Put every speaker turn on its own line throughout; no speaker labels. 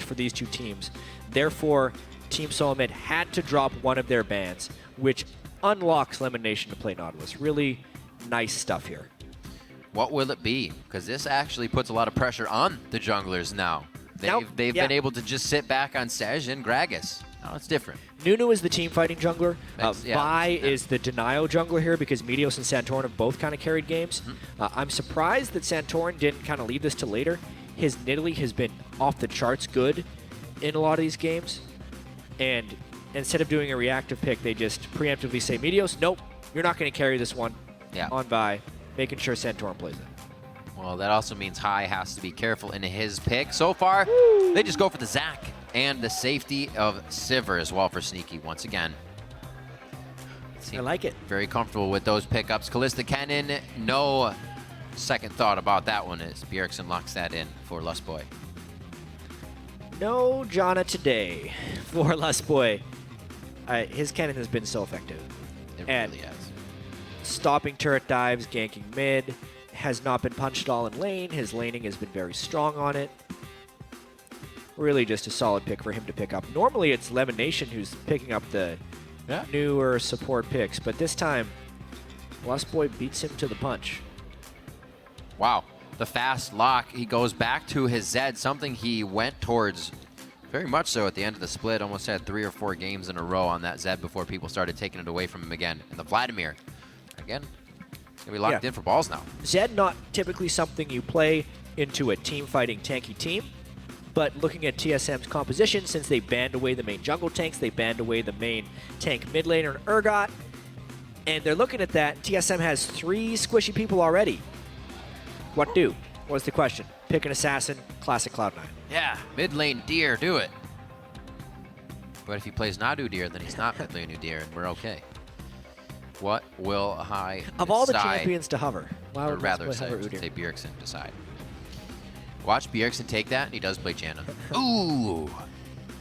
for these two teams. Therefore, Team Solomid had to drop one of their bans, which unlocks Elimination to play Nautilus. Really nice stuff here.
What will it be? Because this actually puts a lot of pressure on the junglers now. They've been able to just sit back on Sej and Gragas. Now it's different.
Nunu is the team fighting jungler. Vi is the denial jungler here because Meteos and Santorin have both kind of carried games. I'm surprised that Santorin didn't kind of leave this to later. His Nidalee has been off the charts good in a lot of these games. And instead of doing a reactive pick, they just preemptively say, Meteos, nope, you're not going to carry this one on Vi, making sure Santorin plays it.
Well, that also means Hai has to be careful in his pick. So far, they just go for the Zac and the safety of Sivir as well for Sneaky once again.
I like it.
Very comfortable with those pickups. Kalista Kennen, no second thought about that one as Bjergsen locks that in for Lustboy.
No Janna today for Lustboy. His Kennen has been so effective.
It really has.
Stopping turret dives, ganking mid, has not been punched at all in lane. His laning has been very strong on it. Really just a solid pick for him to pick up. Normally it's Lemonation who's picking up the newer support picks, but this time Lustboy beats him to the punch.
Wow, the fast lock. He goes back to his Zed, something he went towards very much so at the end of the split. Almost had 3 or 4 games in a row on that Zed before people started taking it away from him again. And the Vladimir, again, gonna be locked in for balls now.
Zed not typically something you play into a team fighting tanky team, but looking at TSM's composition, since they banned away the main jungle tanks, they banned away the main tank mid laner, Urgot, and they're looking at that. TSM has 3 squishy people already. What do? What's the question? Pick an assassin, classic Cloud9.
Yeah, mid lane Deer, do it. But if he plays Nadu Deer, then he's not mid lane Deer, and we're okay. What will Hai
of all the champions to hover? Why would
rather say Bjergsen decide? Watch Bjergsen take that, and he does play Janna. Ooh,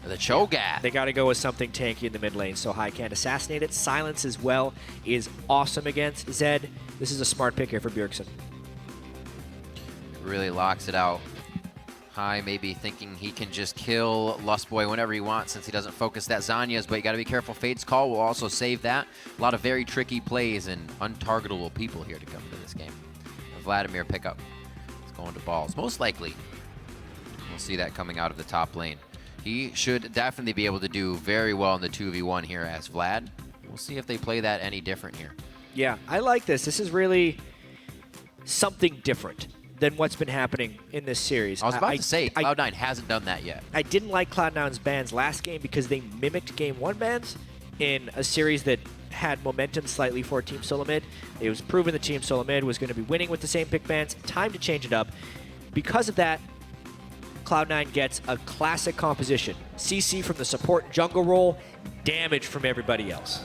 the Cho'Gath.
They got to go with something tanky in the mid lane, so Hai can't assassinate it. Silence as well is awesome against Zed. This is a smart pick here for Bjergsen.
Really locks it out. Hai maybe thinking he can just kill Lustboy whenever he wants since he doesn't focus that Zanya's, but you got to be careful. Fade's Call will also save that. A lot of very tricky plays and untargetable people here to come into this game. The Vladimir pickup. Going to balls. Most likely, we'll see that coming out of the top lane. He should definitely be able to do very well in the 2v1 here as Vlad. We'll see if they play that any different here.
Yeah, I like this. This is really something different than what's been happening in this series.
I was about to say, Cloud9 hasn't done that yet.
I didn't like Cloud9's bans last game because they mimicked Game 1 bans in a series that had momentum slightly for Team Solomid. It was proven that Team Solomid was going to be winning with the same pick bans. Time to change it up. Because of that, Cloud9 gets a classic composition. CC from the support jungle role, damage from everybody else.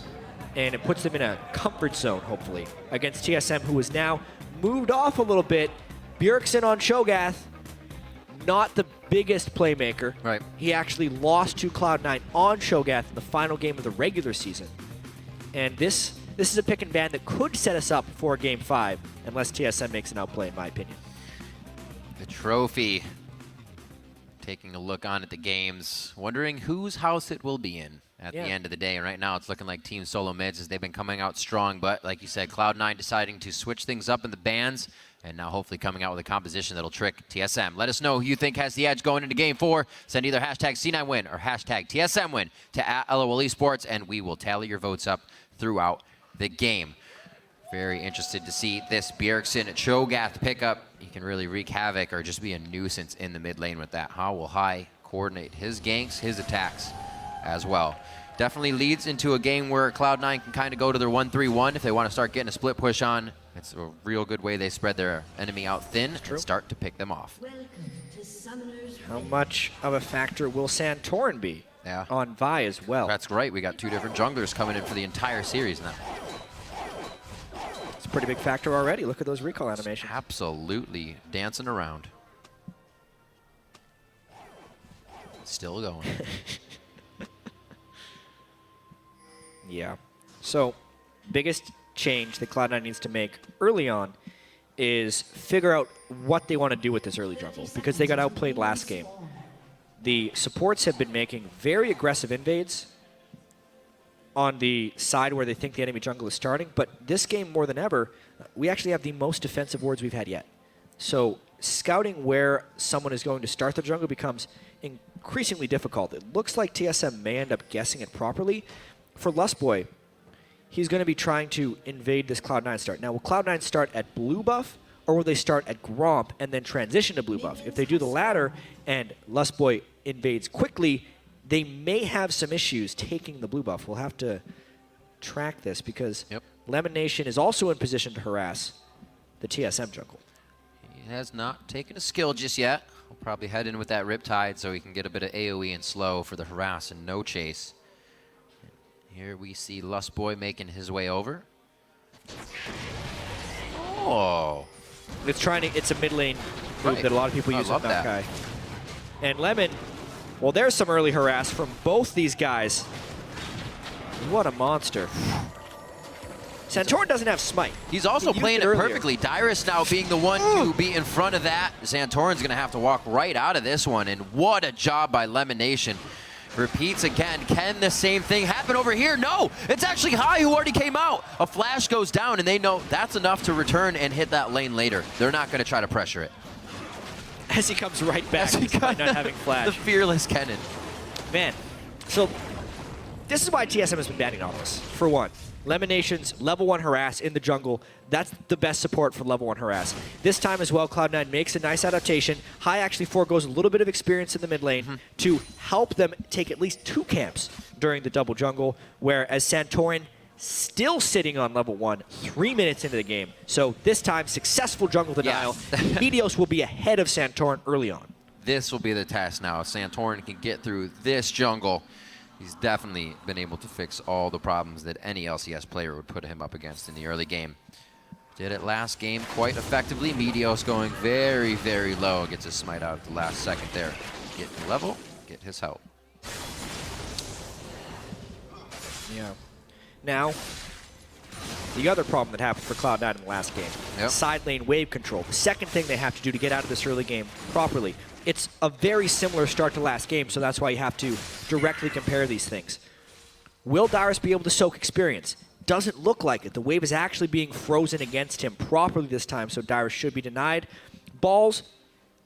And it puts them in a comfort zone, hopefully, against TSM, who is now moved off a little bit. Bjergsen on Cho'Gath, not the biggest playmaker.
Right.
He actually lost to Cloud9 on Cho'Gath in the final game of the regular season. And this is a pick and ban that could set us up for Game 5, unless TSM makes an outplay, in my opinion.
The trophy. Taking a look on at the games, wondering whose house it will be in at the end of the day. And right now, it's looking like Team Solomid as they've been coming out strong. But like you said, Cloud9 deciding to switch things up in the bans, and now hopefully coming out with a composition that'll trick TSM. Let us know who you think has the edge going into Game 4. Send either hashtag C9win or hashtag TSMwin to @LOL Esports, and we will tally your votes up throughout the game. Very interested to see this Bjergsen Cho'Gath pickup. He can really wreak havoc or just be a nuisance in the mid lane with that. How will Hai coordinate his ganks, his attacks as well? Definitely leads into a game where Cloud9 can kind of go to their 1-3-1 if they want to start getting a split push on. It's a real good way they spread their enemy out thin and start to pick them off.
How much of a factor will Santorin be on Vi as well?
That's great. We got 2 different junglers coming in for the entire series now.
It's a pretty big factor already. Look at those recall animations.
Absolutely dancing around. Still going.
Yeah. So, biggest change that Cloud9 needs to make early on is figure out what they want to do with this early jungle, because they got outplayed last game. the supports have been making very aggressive invades on the side where they think the enemy jungle is starting. But this game, more than ever, we actually have the most defensive wards we've had yet. So scouting where someone is going to start the jungle becomes increasingly difficult. It looks like TSM may end up guessing it properly. For Lustboy, he's going to be trying to invade this Cloud9 start. Now, will Cloud9 start at blue buff, or will they start at Gromp and then transition to blue buff? If they do the latter and Lustboy invades quickly, they may have some issues taking the blue buff. We'll have to track this because Lemon Nation is also in position to harass the TSM jungle.
He has not taken a skill just yet. We'll probably head in with that Riptide so he can get a bit of AoE and slow for the harass and no chase. Here we see Lustboy making his way over. Oh.
It's a mid lane move that a lot of people use on Maokai. And Lemon, well, there's some early harass from both these guys. What a monster. Santorin doesn't have smite.
He's also playing it perfectly. Dyrus now being the one to be in front of that. Santorin's going to have to walk right out of this one. And what a job by Lemon Nation. Repeats again. Can the same thing happen over here? No, it's actually High who already came out. A flash goes down and they know that's enough to return and hit that lane later. They're not going to try to pressure it.
As he comes right back despite not having flash.
The fearless Kennen.
Man, so this is why TSM has been banning Nautilus, for one. Lemon Nation's level 1 harass in the jungle, that's the best support for level 1 harass. This time as well, Cloud9 makes a nice adaptation. High actually forgoes a little bit of experience in the mid lane to help them take at least 2 camps during the double jungle, whereas Santorin still sitting on level 1 3 minutes into the game. So this time, successful jungle denial. Meteos will be ahead of Santorin early on.
This will be the test now. If Santorin can get through this jungle, he's definitely been able to fix all the problems that any LCS player would put him up against in the early game. Did it last game quite effectively. Meteos going very, very low. Gets his smite out at the last second there. Get level, get his help.
Yeah. Now, the other problem that happened for Cloud9 in the last game, side lane wave control. The second thing they have to do to get out of this early game properly. It's a very similar start to last game, so that's why you have to directly compare these things. Will Dyrus be able to soak experience? Doesn't look like it. The wave is actually being frozen against him properly this time, so Dyrus should be denied. Balls,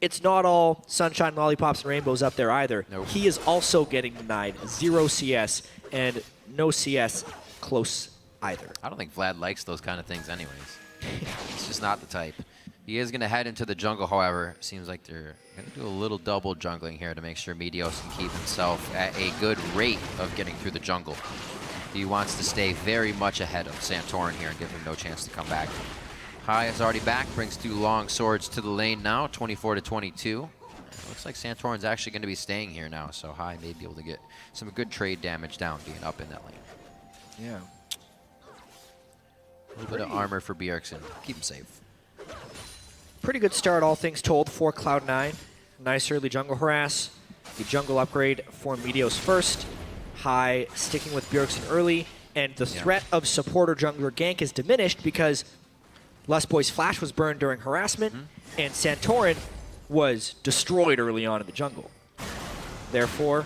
it's not all sunshine, lollipops, and rainbows up there either.
Nope.
He is also getting denied. 0 CS and no CS close either.
I don't think Vlad likes those kind of things anyways. It's just not the type. He is going to head into the jungle, however. Seems like they're going to do a little double jungling here to make sure Meteos can keep himself at a good rate of getting through the jungle. He wants to stay very much ahead of Santorin here and give him no chance to come back. High is already back, brings 2 long swords to the lane now, 24-22. Looks like Santorin's actually going to be staying here now, so High may be able to get some good trade damage down being up in that lane.
Yeah.
A little bit of armor for Bjergsen. Keep him safe.
Pretty good start, all things told, for Cloud9. Nice early jungle harass. The jungle upgrade for Meteos first. High sticking with Bjergsen early. And the threat of supporter jungler gank is diminished because Lustboy's flash was burned during harassment, and Santorin was destroyed early on in the jungle. Therefore,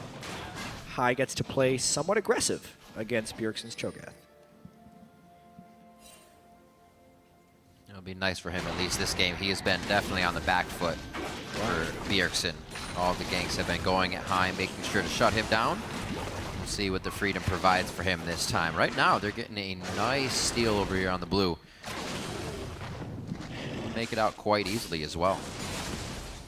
High gets to play somewhat aggressive against Bjergsen's Cho'Gath.
It'll be nice for him, at least this game. He has been definitely on the back foot for Bjergsen. All the ganks have been going at High, making sure to shut him down. We'll see what the Freedom provides for him this time. Right now, they're getting a nice steal over here on the blue. Make it out quite easily as well.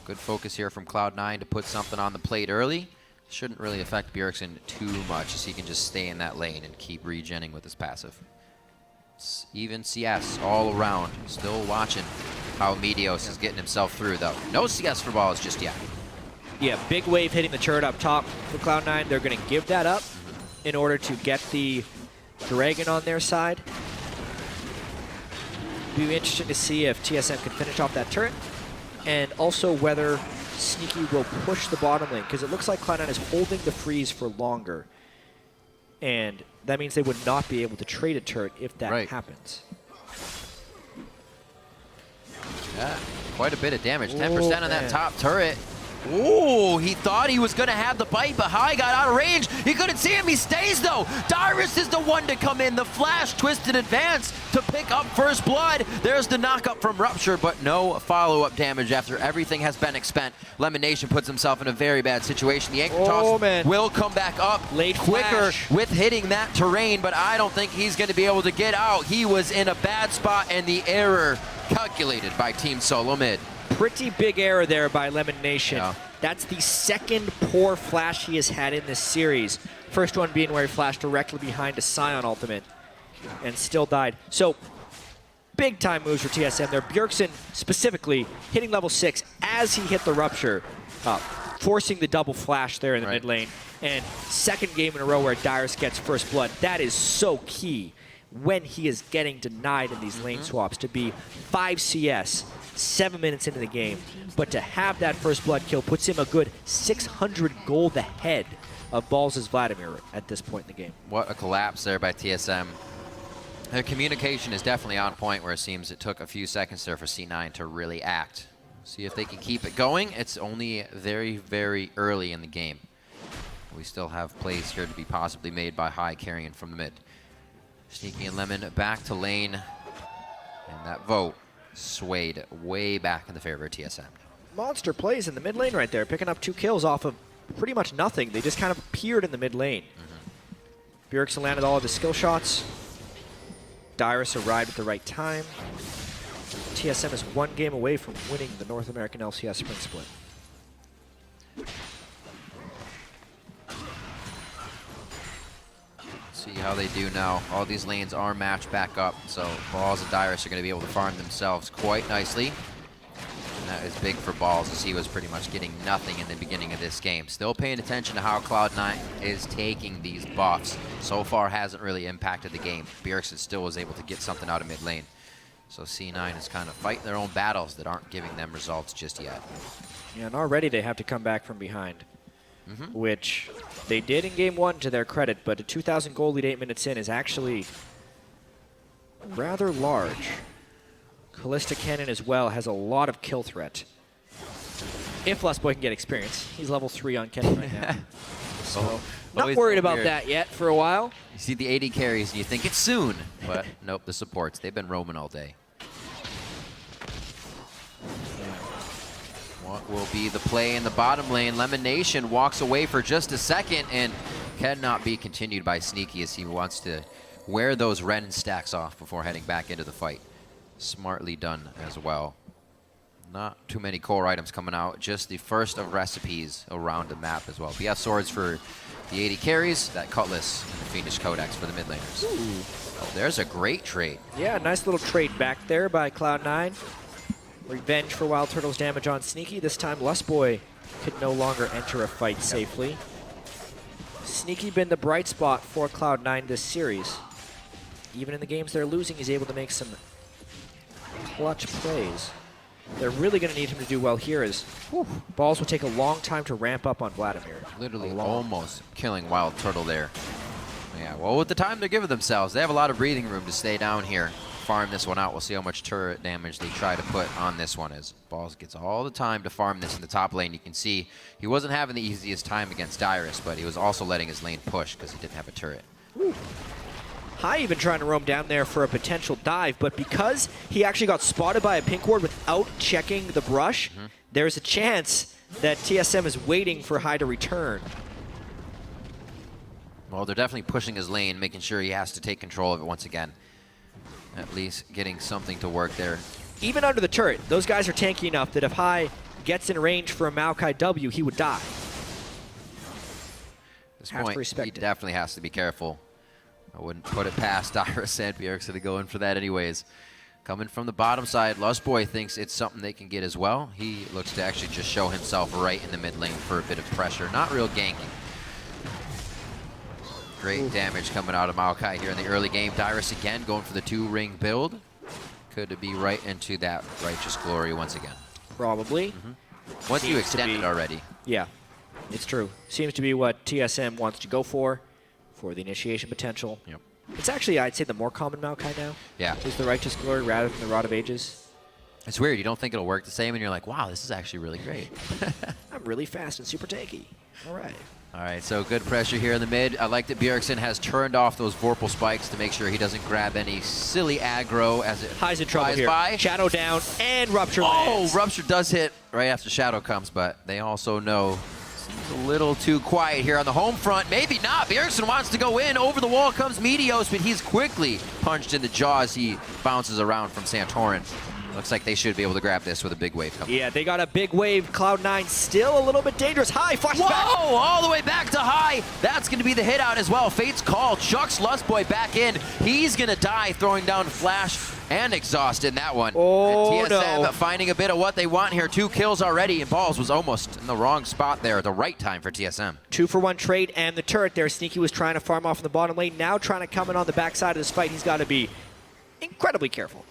Good focus here from Cloud9 to put something on the plate early. Shouldn't really affect Bjergsen too much, as he can just stay in that lane and keep regenning with his passive. Even CS all around. Still watching how Meteos is getting himself through, though. No CS for balls just yet.
Yeah, big wave hitting the turret up top for Cloud9. They're going to give that up in order to get the Dragon on their side. Be interesting to see if TSM can finish off that turret, and also whether Sneaky will push the bottom lane, because it looks like Cloud9 is holding the freeze for longer. And that means they would not be able to trade a turret if that happens.
Yeah, quite a bit of damage. 10% on that top turret. Ooh, he thought he was going to have the bite, but High got out of range. He couldn't see him. He stays, though. Dyrus is the one to come in. The flash twisted advance to pick up first blood. There's the knockup from Rupture, but no follow-up damage after everything has been expent. Lemon Nation puts himself in a very bad situation. The anchor toss will come back up quicker with hitting that terrain, but I don't think he's going to be able to get out. He was in a bad spot, and the error calculated by Team Solomid.
Pretty big error there by Lemon Nation.
Yeah.
That's the second poor flash he has had in this series. First one being where he flashed directly behind a Scion ultimate and still died. So, big time moves for TSM there. Bjergsen specifically hitting level 6 as he hit the Rupture, forcing the double flash there in the mid lane. And second game in a row where Dyrus gets first blood. That is so key when he is getting denied in these lane swaps to be 5 CS 7 minutes into the game, but to have that first blood kill puts him a good 600 gold ahead of Balls' Vladimir at this point in the game.
What a collapse there by TSM. Their communication is definitely on point, where it seems it took a few seconds there for C9 to really act. See if they can keep it going. It's only very, very early in the game. We still have plays here to be possibly made by High carrying from the mid. Sneaky and Lemon back to lane, and that vote swayed way back in the favor of TSM.
Monster plays in the mid lane right there, picking up 2 kills off of pretty much nothing. They just kind of appeared in the mid lane. Bjergsen landed all of his skill shots. Dyrus arrived at the right time. TSM is 1 game away from winning the North American LCS Spring Split.
See how they do now. All these lanes are matched back up, so Balls and Dyrus are going to be able to farm themselves quite nicely. And that is big for Balls, as he was pretty much getting nothing in the beginning of this game. Still paying attention to how Cloud9 is taking these buffs. So far hasn't really impacted the game. Bjergsen still was able to get something out of mid lane. So C9 is kind of fighting their own battles that aren't giving them results just yet.
Yeah, and already they have to come back from behind. Which they did in game 1 to their credit, but a 2,000 gold lead 8 minutes in is actually rather large. Callista Cannon as well has a lot of kill threat. If Lustboy can get experience. He's level 3 on Cannon right now. So, not worried about that yet for a while.
You see the AD carries and you think it's soon, but nope, the supports, they've been roaming all day. What will be the play in the bottom lane? Lemon Nation walks away for just a second and cannot be continued by Sneaky, as he wants to wear those Ren stacks off before heading back into the fight. Smartly done as well. Not too many core items coming out, just the first of recipes around the map as well. BF swords for the 80 carries, that Cutlass, and the Fiendish Codex for the mid laners. Oh, there's a great trade.
Yeah, nice little trade back there by Cloud9. Revenge for Wild Turtle's damage on Sneaky. This time Lustboy could no longer enter a fight safely. Sneaky been the bright spot for Cloud9 this series. Even in the games they're losing, he's able to make some clutch plays. They're really going to need him to do well here, as Balls will take a long time to ramp up on Vladimir.
Literally almost killing Wild Turtle there. Yeah, well, with the time they're giving themselves, they have a lot of breathing room to stay down here. Farm this one out. We'll see how much turret damage they try to put on this one, as Balls gets all the time to farm this in the top lane. You can see he wasn't having the easiest time against Dyrus, but he was also letting his lane push because he didn't have a turret.
High even trying to roam down there for a potential dive, but because he actually got spotted by a pink ward without checking the brush, there's a chance that TSM is waiting for High to return.
Well, they're definitely pushing his lane, making sure he has to take control of it once again. At least getting something to work there.
Even under the turret, those guys are tanky enough that if High gets in range for a Maokai W, he would die.
At this point, he definitely has to be careful. I wouldn't put it past Dyrus and Bjergsen to go in for that anyways. Coming from the bottom side, Lustboy thinks it's something they can get as well. He looks to actually just show himself right in the mid lane for a bit of pressure. Not real ganking. Great damage coming out of Maokai here in the early game. Dyrus again going for the 2-ring build. Could be right into that Righteous Glory once again.
Probably.
Once you extend it already.
Yeah, it's true. Seems to be what TSM wants to go for the initiation potential.
Yep.
It's actually, I'd say, the more common Maokai now.
Yeah.
Is the Righteous Glory rather than the Rod of Ages.
It's weird. You don't think it'll work the same, and you're like, wow, this is actually really great.
I'm really fast and super tanky. All right.
All right, so good pressure here in the mid. I like that Bjergsen has turned off those Vorpal spikes to make sure he doesn't grab any silly aggro as it
High's in trouble
flies
here.
by.
Shadow down and Rupture
Oh,
lands.
Rupture does hit right after Shadow comes, but they also know seems a little too quiet here on the home front. Maybe not. Bjergsen wants to go in. Over the wall comes Meteos, but he's quickly punched in the jaw as he bounces around from Santorin. Looks like they should be able to grab this with a big wave coming.
Yeah, they got a big wave. Cloud9 still a little bit dangerous. High, flash back.
Whoa, all the way back to High. That's going to be the hit out as well. Fate's call. Chucks Lustboy back in. He's going to die throwing down Flash and Exhaust in that one.
Oh,
and TSM
no.
finding a bit of what they want here. 2 kills already, and Balls was almost in the wrong spot there at the right time for TSM.
2-for-1 trade and the turret there. Sneaky was trying to farm off in the bottom lane. Now trying to come in on the backside of this fight. He's got to be incredibly careful.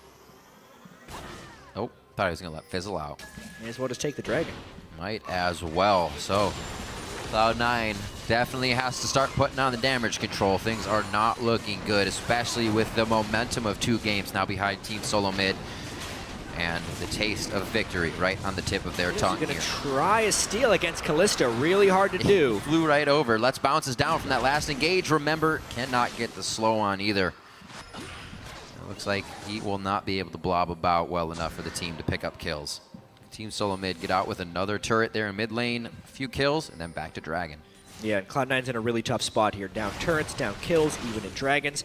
Oh, thought he was going to let fizzle out.
May as well just take the dragon.
Might as well. So Cloud9 definitely has to start putting on the damage control. Things are not looking good, especially with the momentum of 2 games now behind Team Solomid and the taste of victory right on the tip of their tongue
He's
here.
going to try a steal against Callista. Really hard to do.
Flew right over. Let's bounces down from that last engage. Remember, cannot get the slow on either. It looks like he will not be able to blob about well enough for the team to pick up kills. Team Solomid get out with another turret there in mid lane, a few kills, and then back to Dragon.
Yeah, and Cloud9's in a really tough spot here. Down turrets, down kills, even in Dragons.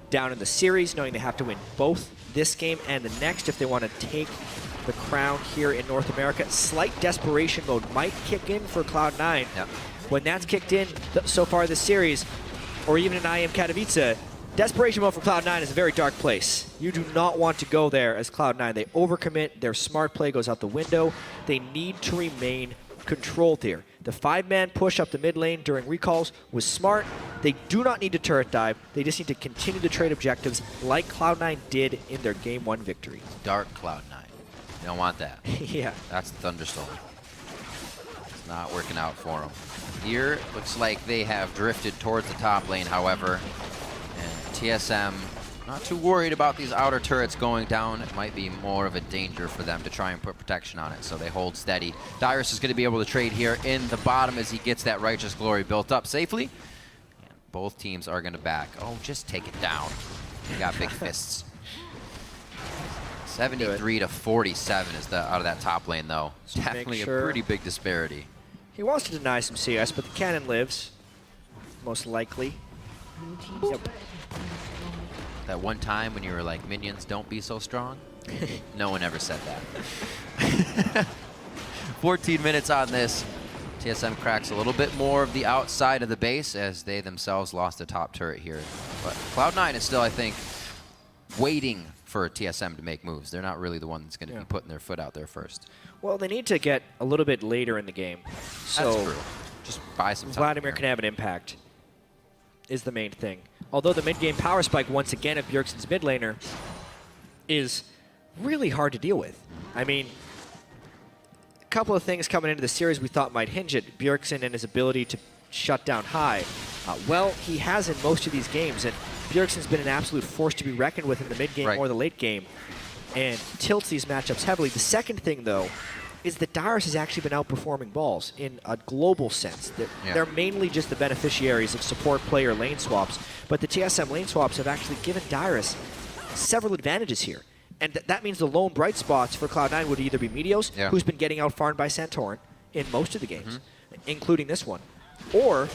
Down in the series, knowing they have to win both this game and the next if they want to take the crown here in North America. Slight desperation mode might kick in for Cloud9.
Yep.
When that's kicked in so far this series, or even in IM Katowice, desperation mode for Cloud9 is a very dark place. You do not want to go there as Cloud9. They overcommit. Their smart play goes out the window. They need to remain controlled here. The 5-man push up the mid lane during recalls was smart. They do not need to turret dive. They just need to continue to trade objectives like Cloud9 did in their Game 1 victory.
Dark Cloud9. You don't want that.
Yeah.
That's the Thunderstorm. It's not working out for them. Here, looks like they have drifted towards the top lane, however. And TSM, not too worried about these outer turrets going down. It might be more of a danger for them to try and put protection on it, so they hold steady. Dyrus is going to be able to trade here in the bottom as he gets that Righteous Glory built up safely. And both teams are going to back. Oh, just take it down. You got big fists. 73 to 47 is the out of that top lane, though.
So
definitely
sure
a pretty big disparity.
He wants to deny some CS, but the cannon lives, most likely. Yep.
That one time when you were like, minions, don't be so strong? No one ever said that. 14 minutes on this. TSM cracks a little bit more of the outside of the base as they themselves lost the top turret here. But Cloud9 is still, I think, waiting for TSM to make moves. They're not really the one that's going to be putting their foot out there first.
Well, they need to get a little bit later in the game. So
That's true. Just buy some time.
Vladimir
here.
can have an impact is the main thing. Although the mid-game power spike, once again, of Bjergsen's mid laner is really hard to deal with. I mean, a couple of things coming into the series we thought might hinge it. Bjergsen and his ability to shut down High. Well, he has in most of these games, and Bjergsen's been an absolute force to be reckoned with in the mid-game or the late game, and tilts these matchups heavily. The second thing, though, is that Dyrus has actually been outperforming Balls in a global sense. They're mainly just the beneficiaries of support player lane swaps, but the TSM lane swaps have actually given Dyrus several advantages here. And that means the lone bright spots for Cloud9 would either be Meteos, who's been getting outfarmed by Santorin in most of the games, including this one, or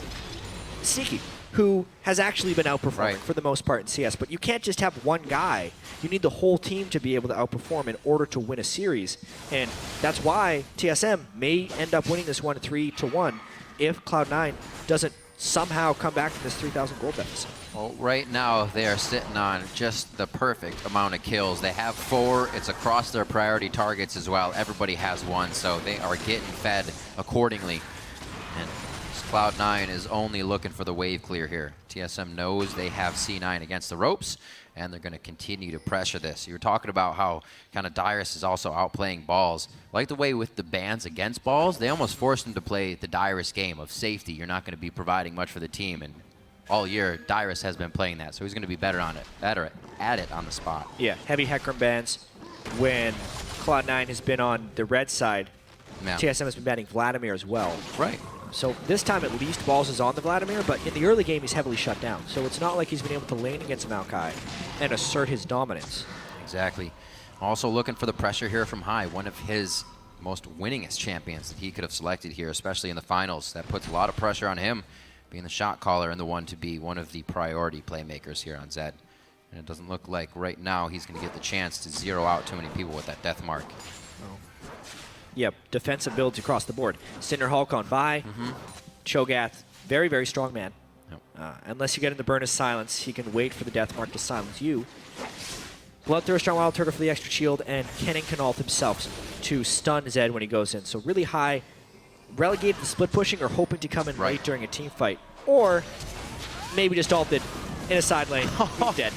Sneaky, who has actually been outperforming for the most part in CS. But you can't just have one guy. You need the whole team to be able to outperform in order to win a series. And that's why TSM may end up winning this one 3-1 if Cloud9 doesn't somehow come back from this 3,000 gold deficit.
Well, right now they are sitting on just the perfect amount of kills. They have 4. It's across their priority targets as well. Everybody has 1, so they are getting fed accordingly. And Cloud9 is only looking for the wave clear here. TSM knows they have C9 against the ropes, and they're going to continue to pressure this. You were talking about how kind of Dyrus is also outplaying Balls. Like the way with the bans against Balls, they almost forced him to play the Dyrus game of safety. You're not going to be providing much for the team, and all year Dyrus has been playing that, so he's going to be better at it on the spot.
Yeah, heavy Hecarim bans when Cloud9 has been on the red side.
Yeah.
TSM has been banning Vladimir as well.
Right.
So this time at least Balls is on the Vladimir, but in the early game he's heavily shut down. So it's not like he's been able to lane against Maokai and assert his dominance.
Exactly. Also looking for the pressure here from High, one of his most winningest champions that he could have selected here, especially in the finals. That puts a lot of pressure on him, being the shot caller and the one to be one of the priority playmakers here on Zed. And it doesn't look like right now he's going to get the chance to zero out too many people with that death mark.
Yep, defensive builds across the board. Cinderhulk on Vi. Cho'Gath, very, very strong man.
Yep.
Unless you get in the Burn of Silence, he can wait for the death mark to silence you. Bloodthirster on Wild Turtle for the extra shield, and Kennen can ult himself to stun Zed when he goes in. So really High, relegated to split pushing or hoping to come in late during a team fight. Or maybe just ulted in a side lane, he's dead.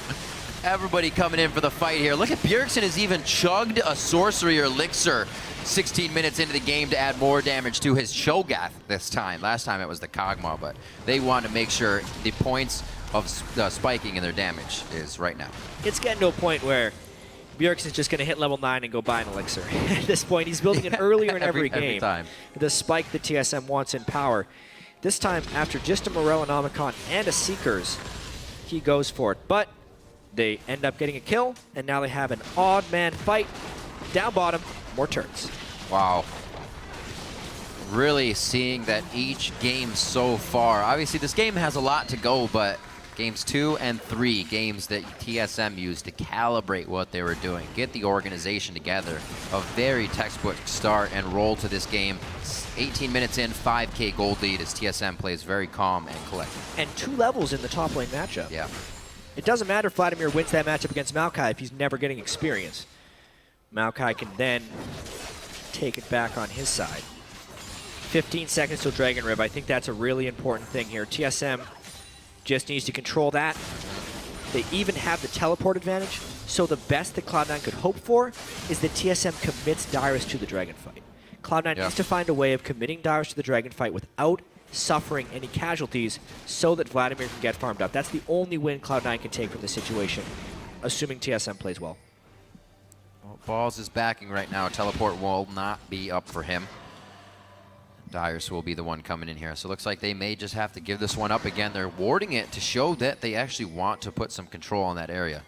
Everybody coming in for the fight here. Look at Bjergsen has even chugged a sorcery elixir 16 minutes into the game to add more damage to his Cho'Gath this time. Last time it was the Kog'Maw, but they want to make sure the points of spiking in their damage is right now.
It's getting to a point where Bjergsen's just going to hit level 9 and go buy an elixir. At this point, he's building it earlier in every game.
Every time.
The spike that TSM wants in power. This time, after just a Morellonomicon and a Seekers, he goes for it. But they end up getting a kill, and now they have an odd man fight. Down bottom, more turrets.
Wow. Really seeing that each game so far. Obviously, this game has a lot to go, but games 2 and 3, games that TSM used to calibrate what they were doing, get the organization together. A very textbook start and roll to this game. 18 minutes in, 5K gold lead as TSM plays very calm and collected.
And 2 levels in the top lane matchup.
Yeah.
It doesn't matter if Vladimir wins that matchup against Maokai if he's never getting experience. Maokai can then take it back on his side. 15 seconds till Dragon Rib. I think that's a really important thing here. TSM just needs to control that. They even have the teleport advantage, so the best that Cloud9 could hope for is that TSM commits Dyrus to the Dragon fight. Cloud9 needs to find a way of committing Dyrus to the Dragon fight without suffering any casualties so that Vladimir can get farmed up. That's the only win Cloud9 can take from this situation, assuming TSM plays well.
Well, Balls is backing right now. Teleport will not be up for him. Dyrus will be the one coming in here. So it looks like they may just have to give this one up again. They're warding it to show that they actually want to put some control on that area.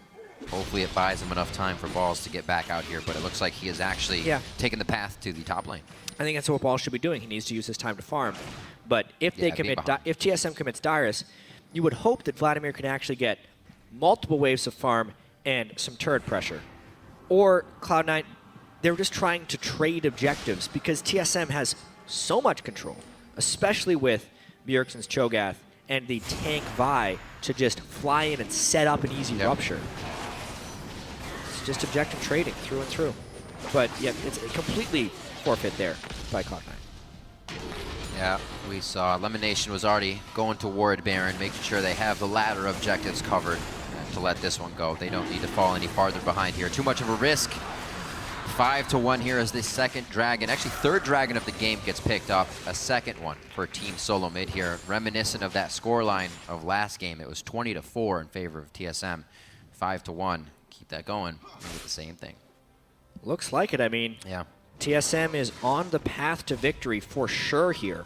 Hopefully it buys him enough time for Balls to get back out here, but it looks like he is actually taking the path to the top lane.
I think that's what Balls should be doing. He needs to use his time to farm. But if they commit, if TSM commits Dyrus, you would hope that Vladimir can actually get multiple waves of farm and some turret pressure. Or Cloud9, they're just trying to trade objectives because TSM has so much control, especially with Bjergsen's Cho'Gath and the tank Vi to just fly in and set up an easy rupture. It's just objective trading through and through. But yeah, it's completely forfeit there by Cloud9.
Yeah, we saw Elimination was already going toward Baron, making sure they have the ladder objectives covered to let this one go. They don't need to fall any farther behind here. Too much of a risk. 5-1 here as the second dragon, actually third dragon of the game gets picked up. A second one for Team Solomid here, reminiscent of that scoreline of last game. It was 20-4 in favor of TSM. 5-1. Keep that going. Maybe the same thing.
Looks like it. I mean, TSM is on the path to victory for sure here.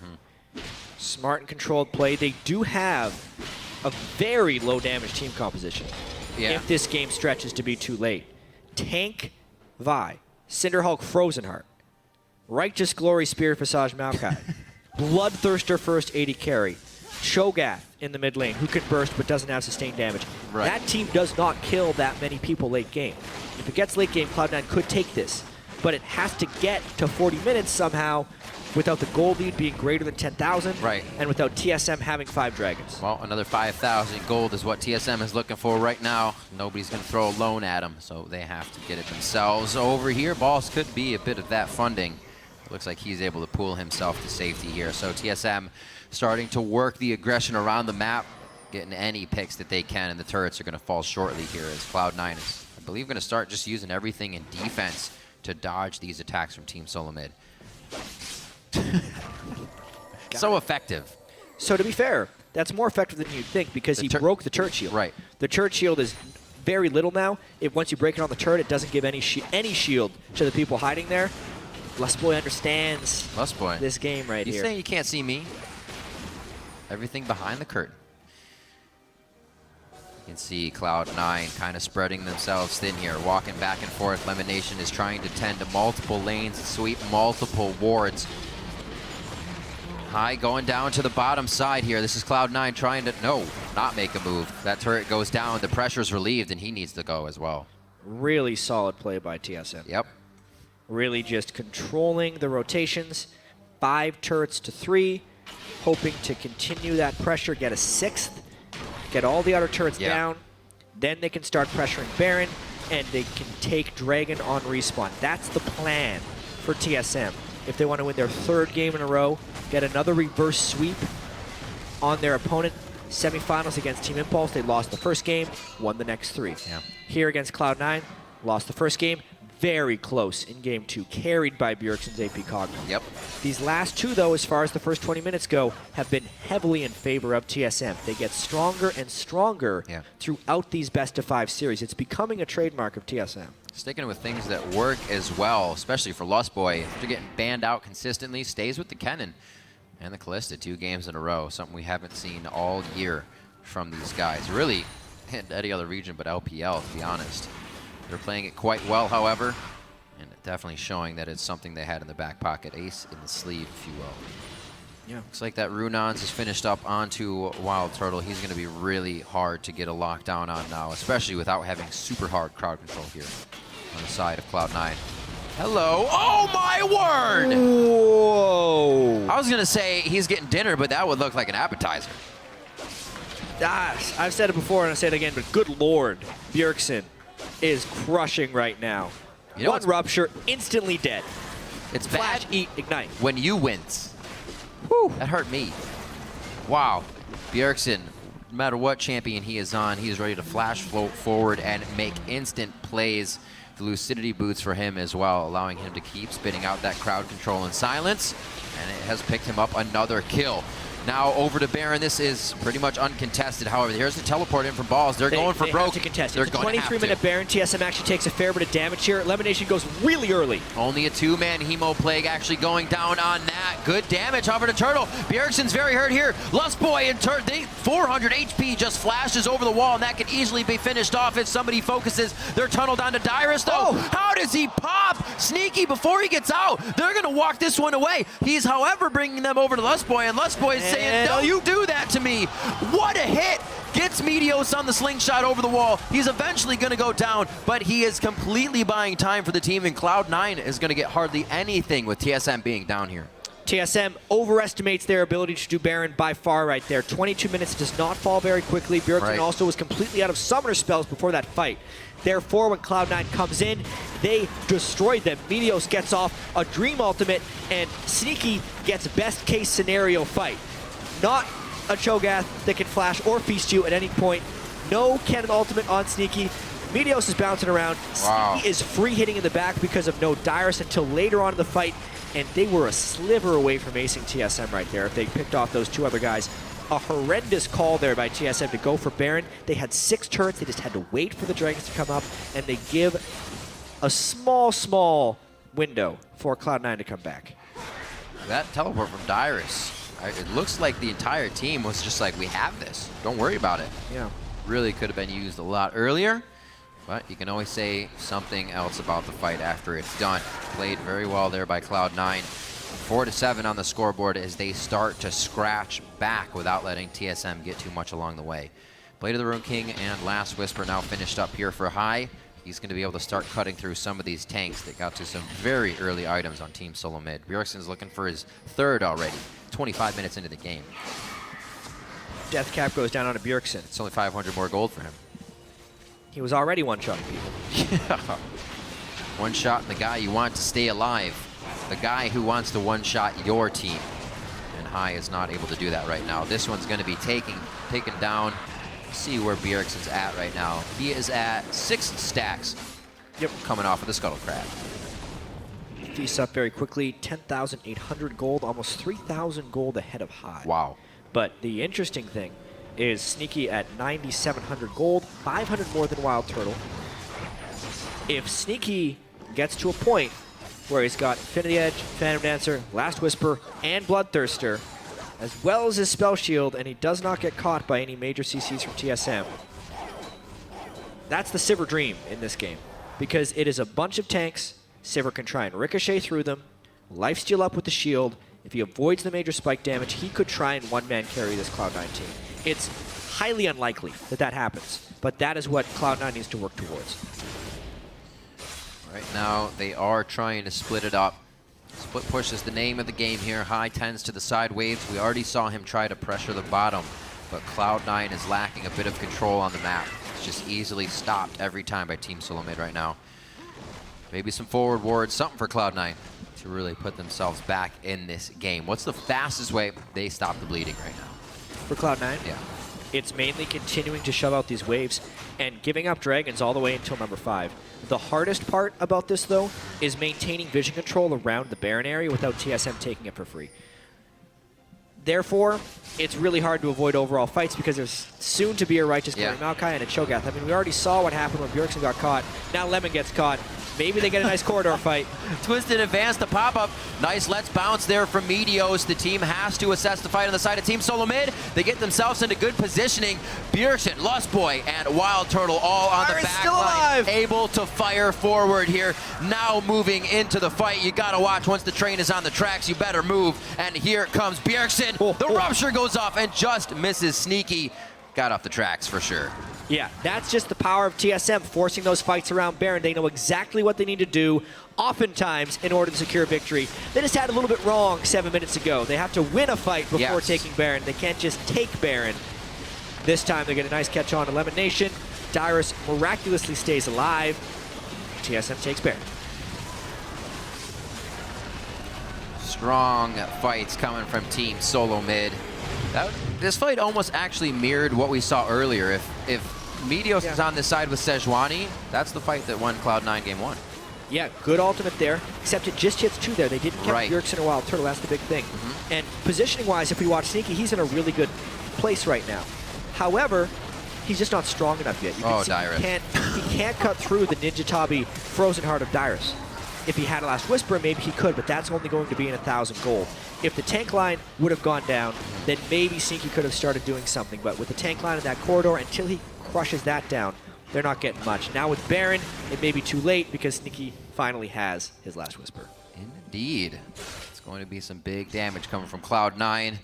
Smart and controlled play. They do have a very low damage team composition if this game stretches to be too late. Tank Vi, Cinderhulk Frozenheart, Righteous Glory Spirit Visage Maokai, Bloodthirster first AD carry, Cho'Gath in the mid lane who can burst but doesn't have sustained damage. That team does not kill that many people late game. If it gets late game, Cloud9 could take this, but it has to get to 40 minutes somehow without the gold lead being greater than 10,000 and without TSM having 5 dragons.
Well, another 5,000 gold is what TSM is looking for right now. Nobody's going to throw a loan at them, so they have to get it themselves. Over here, Balls could be a bit of that funding. It looks like he's able to pull himself to safety here. So TSM starting to work the aggression around the map, getting any picks that they can, and the turrets are going to fall shortly here as Cloud9 is, I believe, going to start just using everything in defense to dodge these attacks from Team Solomid. So effective.
So to be fair, that's more effective than you'd think because he broke the turret shield. The turret shield is very little now. Once you break it on the turret, it doesn't give any shield to the people hiding there. Lustboy understands
Lustboy.
this game right
He's
here.
saying you can't see me. Everything behind the curtain. You can see Cloud9 kind of spreading themselves thin here, walking back and forth. Lemonation is trying to tend to multiple lanes, sweep multiple wards. High going down to the bottom side here. This is Cloud9 trying to, not make a move. That turret goes down, the pressure's relieved, and he needs to go as well.
Really solid play by TSM.
Yep.
Really just controlling the rotations. 5 turrets to 3, hoping to continue that pressure, get a 6th, get all the other turrets down. Then they can start pressuring Baron, and they can take Dragon on respawn. That's the plan for TSM. If they want to win their 3rd game in a row, get another reverse sweep on their opponent. Semifinals against Team Impulse, they lost the 1st game, won the next 3.
Yeah.
Here against Cloud9, lost the 1st game, very close in game 2, carried by Bjergsen's AP Cogno.
Yep.
These last 2, though, as far as the first 20 minutes go, have been heavily in favor of TSM. They get stronger and stronger throughout these best-of-5 series. It's becoming a trademark of TSM.
Sticking with things that work as well, especially for Lustboy. After getting banned out consistently, stays with the Kennen and the Callista 2 games in a row. Something we haven't seen all year from these guys. Really, in any other region but LPL, to be honest. They're playing it quite well, however, and definitely showing that it's something they had in the back pocket. Ace in the sleeve, if you will.
Yeah.
Looks like that Runons is finished up onto Wild Turtle. He's going to be really hard to get a lockdown on now, especially without having super hard crowd control here on the side of Cloud9. Hello. Oh, my word!
Whoa!
I was going to say he's getting dinner, but that would look like an appetizer.
I've said it before and I'll say it again, but good lord, Bjergsen is crushing right now.
You know
One rupture, instantly dead.
It's
Flash,
bad
eat, ignite.
when you wins.
Whew.
That hurt me. Wow. Bjergsen, no matter what champion he is on, he is ready to flash float forward and make instant plays. The lucidity boots for him as well, allowing him to keep spitting out that crowd control and silence. And it has picked him up another kill. Now over to Baron. This is pretty much uncontested. However, here's the teleport in from Balls. They're going for broke.
To contest.
They're
It's a
going to have
23-minute
to.
Baron. TSM actually takes a fair bit of damage here. Lemonation goes really early.
Only a 2-man Hemo Plague actually going down on that. Good damage over to Turtle. Bjergsen's very hurt here. Lustboy and 400 HP just flashes over the wall, and that can easily be finished off if somebody focuses. They're tunneled onto Dyrus, though.
Oh.
How does he pop? Sneaky before he gets out. They're going to walk this one away. He's, however, bringing them over to Lustboy, and Lustboy is saying, no, you do that to me. What a hit. Gets Meteos on the slingshot over the wall. He's eventually going to go down, but he is completely buying time for the team, and Cloud9 is going to get hardly anything with TSM being down here.
TSM overestimates their ability to do Baron by far right there. 22 minutes does not fall very quickly. Bjergsen also was completely out of summoner spells before that fight. Therefore, when Cloud9 comes in, they destroyed them. Meteos gets off a Dream Ultimate, and Sneaky gets best case scenario fight. Not a Cho'Gath that can flash or feast you at any point. No cannon ultimate on Sneaky. Meteos is bouncing around.
Wow.
Sneaky is free hitting in the back because of no Dyrus until later on in the fight, and they were a sliver away from acing TSM right there if they picked off those 2 other guys. A horrendous call there by TSM to go for Baron. They had 6 turrets. They just had to wait for the Dragons to come up, and they give a small window for Cloud9 to come back.
That teleport from Dyrus, it looks like the entire team was just like, we have this. Don't worry about it.
Yeah.
Really could have been used a lot earlier, but you can always say something else about the fight after it's done. Played very well there by Cloud9. 4-7 on the scoreboard as they start to scratch back without letting TSM get too much along the way. Blade of the Rune King and Last Whisper now finished up here for High. He's going to be able to start cutting through some of these tanks that got to some very early items on Team Solomid. Bjergsen's looking for his 3rd already, 25 minutes into the game.
Death cap goes down on a Bjergsen.
It's only 500 more gold for him.
He was already one-shotting people.
Yeah. One shot the guy you want to stay alive. The guy who wants to one-shot your team. And High is not able to do that right now. This one's going to be taken down. See where Bjergsen's at right now. He is at 6 stacks.
Yep.
Coming off of the Scuttle Crab.
Feasts up very quickly. 10,800 gold, almost 3,000 gold ahead of High.
Wow.
But the interesting thing is Sneaky at 9,700 gold, 500 more than Wild Turtle. If Sneaky gets to a point where he's got Infinity Edge, Phantom Dancer, Last Whisper, and Bloodthirster, as well as his Spell Shield, and he does not get caught by any major CCs from TSM. That's the Sivir dream in this game, because it is a bunch of tanks. Sivir can try and ricochet through them, lifesteal up with the shield. If he avoids the major spike damage, he could try and one-man carry this Cloud9 team. It's highly unlikely that that happens, but that is what Cloud9 needs to work towards.
Right now, they are trying to split it up. Split push is the name of the game here. High tends to the side waves. We already saw him try to pressure the bottom, but Cloud9 is lacking a bit of control on the map. It's just easily stopped every time by Team Solomid right now. Maybe some forward wards, something for Cloud9 to really put themselves back in this game. What's the fastest way they stop the bleeding right now?
For Cloud9?
Yeah.
It's mainly continuing to shove out these waves and giving up dragons all the way until number 5. The hardest part about this, though, is maintaining vision control around the Baron area without TSM taking it for free. Therefore, it's really hard to avoid overall fights because there's soon to be a Righteous Glory Maokai and a Cho'Gath. I mean, we already saw what happened when Bjergsen got caught. Now Lemon gets caught. Maybe they get a nice corridor fight.
Twisted advance to pop-up. Nice let's bounce there from Meteos. The team has to assess the fight on the side of Team Solomid. They get themselves into good positioning. Bjergsen, Lustboy, and Wild Turtle all on the back line. Able to fire forward here. Now moving into the fight. You gotta watch once the train is on the tracks. You better move. And here comes Bjergsen. The rupture goes off and just misses Sneaky. Got off the tracks for sure.
Yeah, that's just the power of TSM, forcing those fights around Baron. They know exactly what they need to do, oftentimes, in order to secure victory. They just had a little bit wrong 7 minutes ago. They have to win a fight before taking Baron. They can't just take Baron. This time they get a nice catch on Lemon Nation. Dyrus miraculously stays alive. TSM takes Baron.
Strong fights coming from Team Solomid. This fight almost actually mirrored what we saw earlier. If Meteos is on this side with Sejuani, that's the fight that won Cloud9 Game 1.
Yeah, good ultimate there, except it just hits 2 there. They didn't catch Bjergsen or Wild Turtle, that's the big thing. And positioning-wise, if we watch Sneaky, he's in a really good place right now. However, he's just not strong enough yet. You can see
Dyrus.
He can't cut through the Ninja Tabi Frozen Heart of Dyrus. If he had a Last Whisper, maybe he could, but that's only going to be in 1,000 gold. If the tank line would have gone down, then maybe Sneaky could have started doing something. But with the tank line in that corridor, until he crushes that down, they're not getting much. Now with Baron, it may be too late because Sneaky finally has his Last Whisper.
Indeed. It's going to be some big damage coming from Cloud9.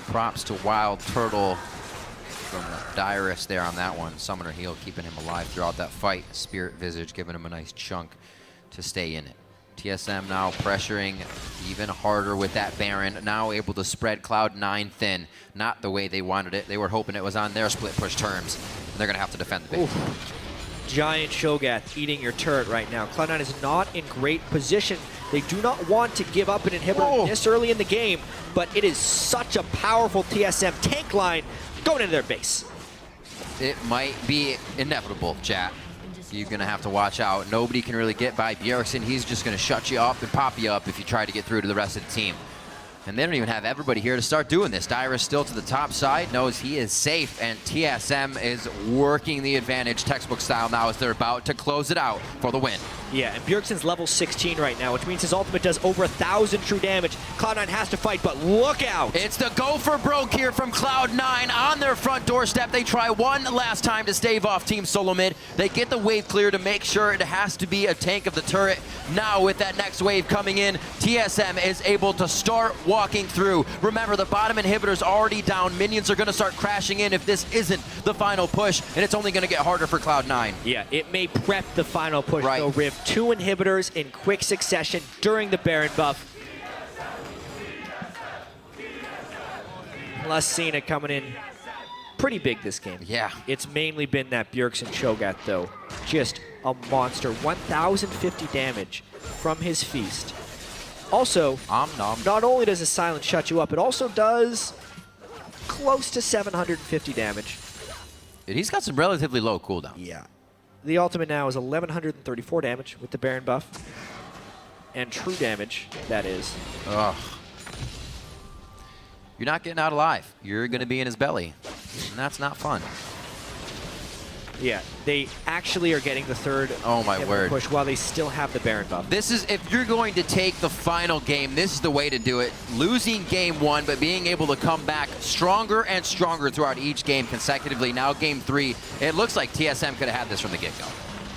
Props to Wild Turtle from Dyrus there on that one. Summoner heal keeping him alive throughout that fight. Spirit Visage giving him a nice chunk to stay in it. TSM now pressuring even harder with that Baron, now able to spread Cloud9 thin. Not the way they wanted it. They were hoping it was on their split push terms. And they're going to have to defend the big.
Giant Cho'Gath eating your turret right now. Cloud9 is not in great position. They do not want to give up an inhibitor this early in the game, but it is such a powerful TSM tank line going into their base.
It might be inevitable, chat. You're going to have to watch out. Nobody can really get by Bjergsen. He's just going to shut you up and pop you up if you try to get through to the rest of the team. And they don't even have everybody here to start doing this. Dyrus still to the top side, knows he is safe, and TSM is working the advantage textbook style now as they're about to close it out for the win.
Yeah, and Bjergsen's level 16 right now, which means his ultimate does over 1,000 true damage. Cloud9 has to fight, but look out!
It's the go for broke here from Cloud9 on their front doorstep. They try one last time to stave off Team Solomid. They get the wave clear to make sure it has to be a tank of the turret. Now with that next wave coming in, TSM is able to start walking through. Remember, the bottom inhibitor's already down. Minions are going to start crashing in if this isn't the final push, and it's only going to get harder for Cloud9.
Yeah, it may prep the final push, though, Riv. 2 inhibitors in quick succession during the Baron buff. Plus Cena coming in pretty big this game.
Yeah.
It's mainly been that Bjergsen Cho'Gath, though. Just a monster. 1,050 damage from his feast. Also, not only does a silence shut you up, it also does close to 750 damage.
Dude, he's got some relatively low cooldown.
Yeah. The ultimate now is 1,134 damage with the Baron buff. And true damage, that is.
Ugh. You're not getting out alive. You're going to be in his belly. And that's not fun.
Yeah, they actually are getting the third
Oh my word.
push while they still have the Baron buff.
This is, if you're going to take the final game, this is the way to do it. Losing game 1, but being able to come back stronger and stronger throughout each game consecutively. Now game 3, it looks like TSM could have had this from the get-go.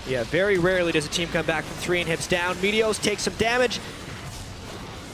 Yeah, very rarely does a team come back from 3 inhibs down. Meteos take some damage.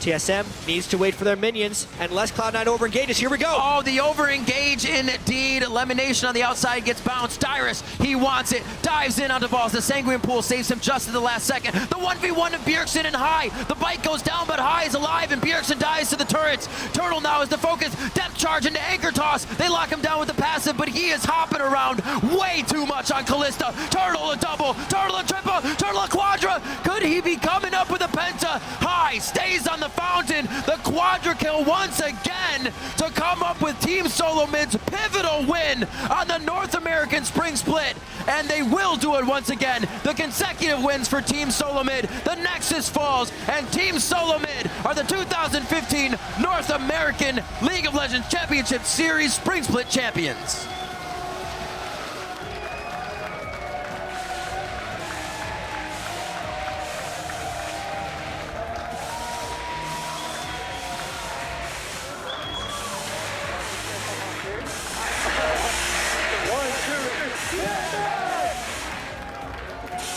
TSM needs to wait for their minions, unless Cloud9 over-engages. Here we go.
Oh, the over-engage indeed. Elimination on the outside gets bounced. Dyrus, he wants it. Dives in onto balls. The Sanguine Pool saves him just at the last second. The 1v1 of Bjergsen and High. The bite goes down, but High is alive, and Bjergsen dies to the turrets. Turtle now is the focus. Depth charge into Anchor Toss. They lock him down with the passive, but he is hopping around way too much on Kalista. Turtle a double. Turtle a triple. Turtle a quadra. Could he be coming up with a penta? High stays on the fountain. The quadra kill once again to come up with Team Solomid's pivotal win on the North American Spring Split, and they will do it once again. The consecutive wins for Team Solomid. The Nexus falls, and Team Solomid are the 2015 North American League of Legends Championship Series Spring Split champions.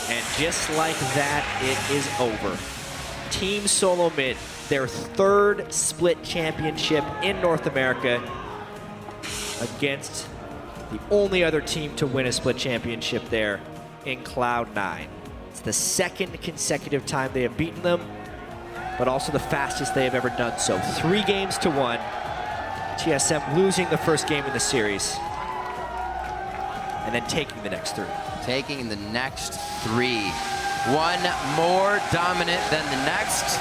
And just like that, it is over. Team Solomid, their 3rd split championship in North America against the only other team to win a split championship there in Cloud9. It's the 2nd consecutive time they have beaten them, but also the fastest they have ever done so. 3 games to 1. TSM losing the first game in the series, and then taking the next 3.
Taking the next 3. One more dominant than the next,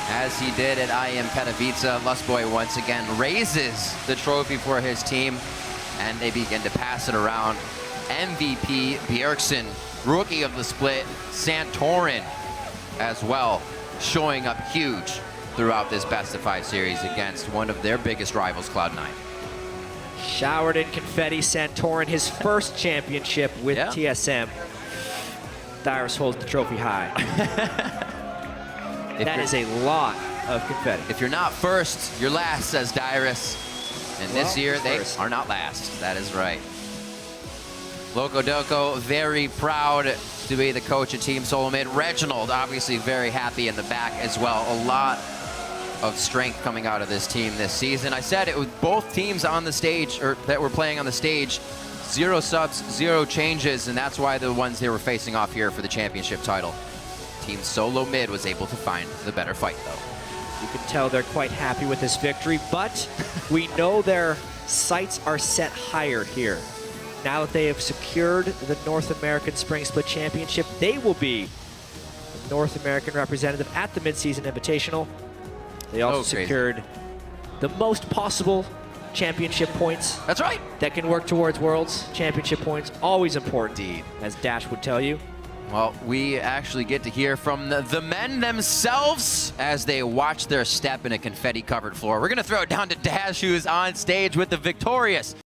as he did at IM Katowice. Lustboy once again raises the trophy for his team, and they begin to pass it around. MVP Bjergsen, rookie of the split, Santorin as well, showing up huge throughout this best of 5 series against one of their biggest rivals, Cloud9.
Showered in confetti, Santorin, his first championship with TSM. Dyrus holds the trophy high. That is a lot of confetti.
If you're not first, you're last, says Dyrus. And this year, they are not last. That is right. Loco Doco, very proud to be the coach of Team Solomid. Reginald, obviously very happy in the back as well. A lot of strength coming out of this team this season. I said it with both teams on the stage, or that were playing on the stage, 0 subs, 0 changes, and that's why the ones they were facing off here for the championship title. Team Solomid was able to find the better fight, though.
You can tell they're quite happy with this victory, but we know their sights are set higher here. Now that they have secured the North American Spring Split Championship, they will be the North American representative at the Midseason Invitational. They also secured the most possible championship points.
That's right.
That can work towards Worlds. Championship points, always important, as Dash would tell you.
Well, we actually get to hear from the men themselves as they watch their step in a confetti-covered floor. We're going to throw it down to Dash, who is on stage with the victorious